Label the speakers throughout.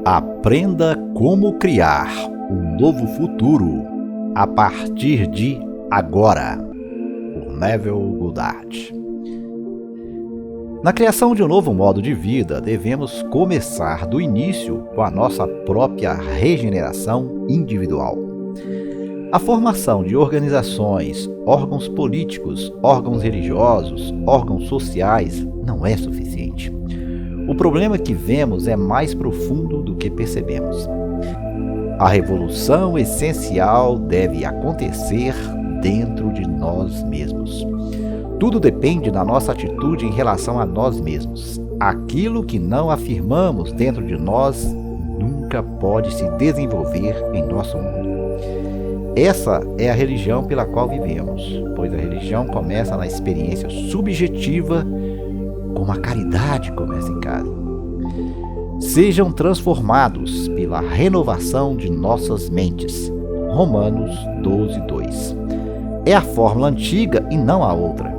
Speaker 1: Aprenda como criar um novo futuro a partir de agora, por Neville Goddard. Na criação de um novo modo de vida, devemos começar do início com a nossa própria regeneração individual. A formação de organizações, órgãos políticos, órgãos religiosos, órgãos sociais não é suficiente. O problema que vemos é mais profundo do que percebemos. A revolução essencial deve acontecer dentro de nós mesmos. Tudo depende da nossa atitude em relação a nós mesmos. Aquilo que não afirmamos dentro de nós nunca pode se desenvolver em nosso mundo. Essa é a religião pela qual vivemos, pois a religião começa na experiência subjetiva, como a caridade começa em casa. Sejam transformados pela renovação de nossas mentes. Romanos 12:2. É a fórmula antiga e não a outra.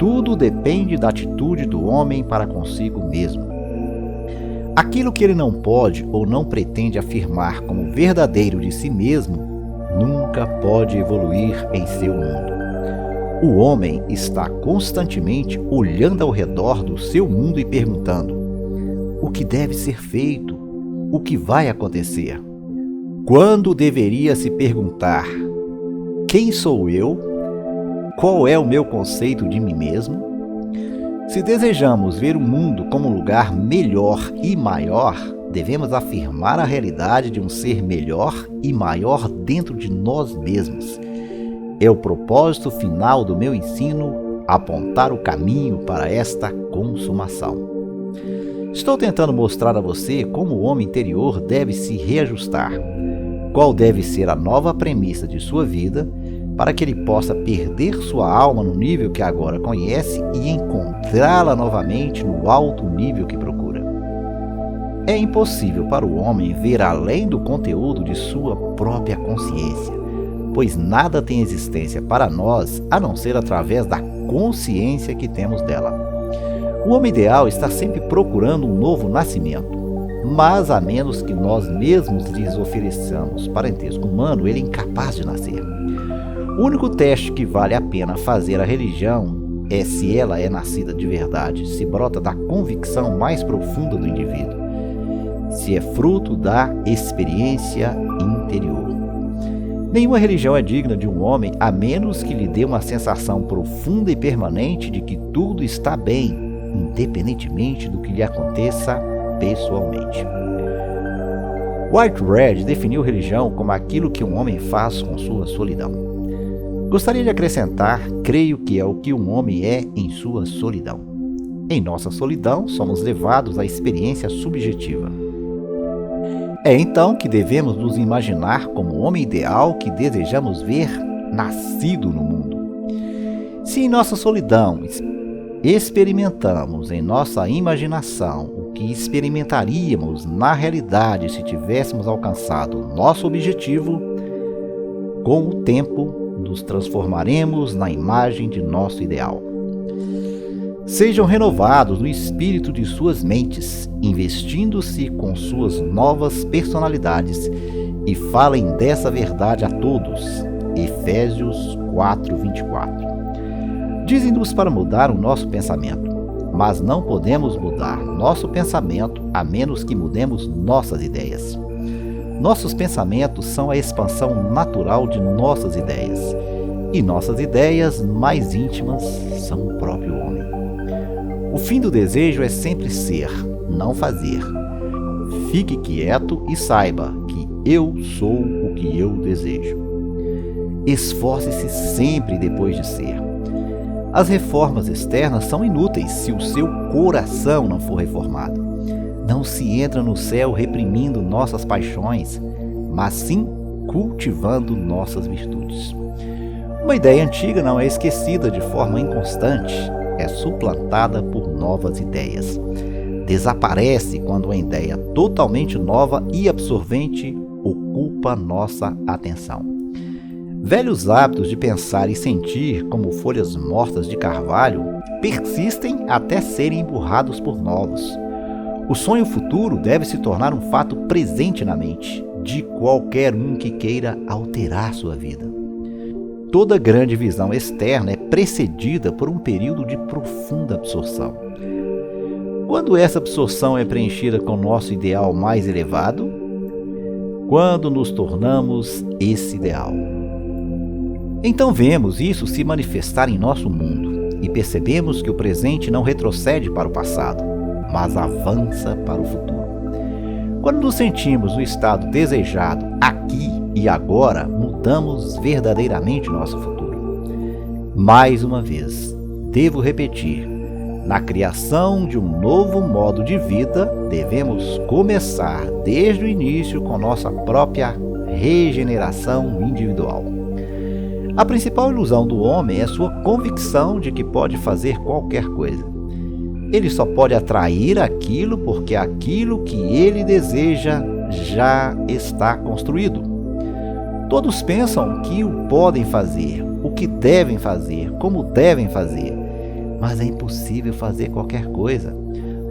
Speaker 1: Tudo depende da atitude do homem para consigo mesmo. Aquilo que ele não pode ou não pretende afirmar como verdadeiro de si mesmo, nunca pode evoluir em seu mundo. O homem está constantemente olhando ao redor do seu mundo e perguntando: o que deve ser feito? O que vai acontecer? Quando deveria se perguntar: quem sou eu? Qual é o meu conceito de mim mesmo? Se desejamos ver o mundo como um lugar melhor e maior, devemos afirmar a realidade de um ser melhor e maior dentro de nós mesmos. É o propósito final do meu ensino apontar o caminho para esta consumação. Estou tentando mostrar a você como o homem interior deve se reajustar, qual deve ser a nova premissa de sua vida, para que ele possa perder sua alma no nível que agora conhece e encontrá-la novamente no alto nível que procura. É impossível para o homem ver além do conteúdo de sua própria consciência, pois nada tem existência para nós a não ser através da consciência que temos dela. O homem ideal está sempre procurando um novo nascimento, mas a menos que nós mesmos lhes ofereçamos parentesco humano, ele é incapaz de nascer. O único teste que vale a pena fazer à religião é se ela é nascida de verdade, se brota da convicção mais profunda do indivíduo, se é fruto da experiência interior. Nenhuma religião é digna de um homem a menos que lhe dê uma sensação profunda e permanente de que tudo está bem, independentemente do que lhe aconteça pessoalmente. Whitehead definiu religião como aquilo que um homem faz com sua solidão. Gostaria de acrescentar, creio que é o que um homem é em sua solidão. Em nossa solidão, somos levados à experiência subjetiva. É então que devemos nos imaginar como o homem ideal que desejamos ver nascido no mundo. Se em nossa solidão experimentamos em nossa imaginação o que experimentaríamos na realidade se tivéssemos alcançado nosso objetivo, com o tempo nos transformaremos na imagem de nosso ideal. Sejam renovados no espírito de suas mentes, investindo-se com suas novas personalidades e falem dessa verdade a todos. Efésios 4:24. Dizem-nos para mudar o nosso pensamento, mas não podemos mudar nosso pensamento a menos que mudemos nossas ideias. Nossos pensamentos são a expansão natural de nossas ideias, e nossas ideias mais íntimas são o próprio homem. O fim do desejo é sempre ser, não fazer. Fique quieto e saiba que eu sou o que eu desejo. Esforce-se sempre depois de ser. As reformas externas são inúteis se o seu coração não for reformado. Não se entra no céu reprimindo nossas paixões, mas sim cultivando nossas virtudes. Uma ideia antiga não é esquecida de forma inconstante, é suplantada por novas ideias. Desaparece quando uma ideia totalmente nova e absorvente ocupa nossa atenção. Velhos hábitos de pensar e sentir, como folhas mortas de carvalho, persistem até serem emburrados por novos. O sonho futuro deve se tornar um fato presente na mente de qualquer um que queira alterar sua vida. Toda grande visão externa é precedida por um período de profunda absorção. Quando essa absorção é preenchida com nosso ideal mais elevado, quando nos tornamos esse ideal. Então vemos isso se manifestar em nosso mundo e percebemos que o presente não retrocede para o passado, mas avança para o futuro. Quando nos sentimos no estado desejado aqui e agora, mudamos verdadeiramente nosso futuro. Mais uma vez, devo repetir, na criação de um novo modo de vida, devemos começar desde o início com nossa própria regeneração individual. A principal ilusão do homem é sua convicção de que pode fazer qualquer coisa. Ele só pode atrair aquilo porque aquilo que ele deseja já está construído. Todos pensam que o podem fazer, o que devem fazer, como devem fazer, mas é impossível fazer qualquer coisa.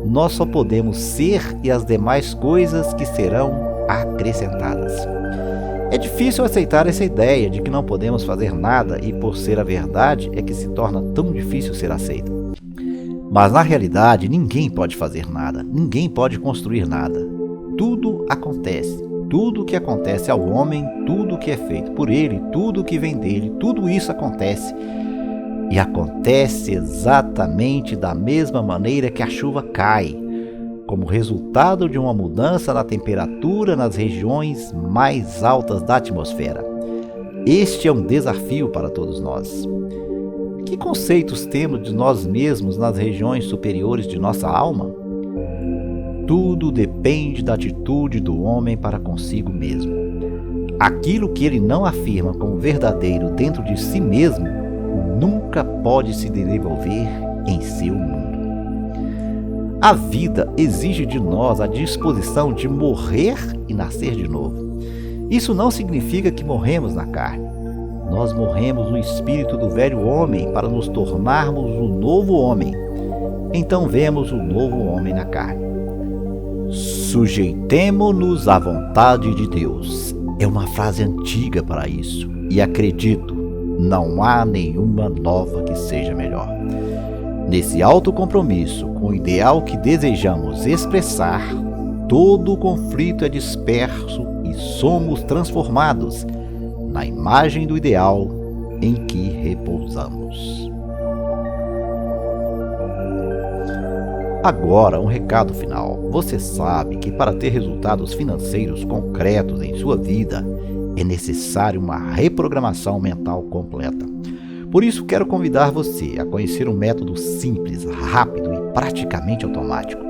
Speaker 1: Nós só podemos ser e as demais coisas que serão acrescentadas. É difícil aceitar essa ideia de que não podemos fazer nada e, por ser a verdade, é que se torna tão difícil ser aceita. Mas na realidade, ninguém pode fazer nada, ninguém pode construir nada. Tudo acontece. Tudo que acontece ao homem, tudo que é feito por ele, tudo que vem dele, tudo isso acontece. E acontece exatamente da mesma maneira que a chuva cai, como resultado de uma mudança na temperatura nas regiões mais altas da atmosfera. Este é um desafio para todos nós. Que conceitos temos de nós mesmos nas regiões superiores de nossa alma? Tudo depende da atitude do homem para consigo mesmo. Aquilo que ele não afirma como verdadeiro dentro de si mesmo nunca pode se desenvolver em seu mundo. A vida exige de nós a disposição de morrer e nascer de novo. Isso não significa que morremos na carne. Nós morremos no espírito do velho homem para nos tornarmos o novo homem. Então vemos o novo homem na carne. Sujeitemo-nos à vontade de Deus. É uma frase antiga para isso. E acredito, não há nenhuma nova que seja melhor. Nesse alto compromisso com o ideal que desejamos expressar, todo o conflito é disperso e somos transformados na imagem do ideal em que repousamos. Agora, um recado final. Você sabe que para ter resultados financeiros concretos em sua vida, é necessário uma reprogramação mental completa. Por isso, quero convidar você a conhecer um método simples, rápido e praticamente automático,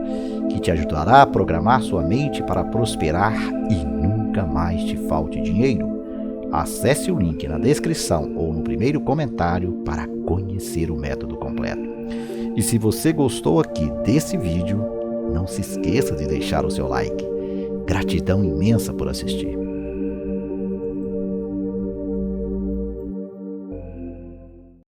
Speaker 1: que te ajudará a programar sua mente para prosperar e nunca mais te falte dinheiro. Acesse o link na descrição ou no primeiro comentário para conhecer o método completo. E se você gostou aqui desse vídeo, não se esqueça de deixar o seu like. Gratidão imensa por assistir.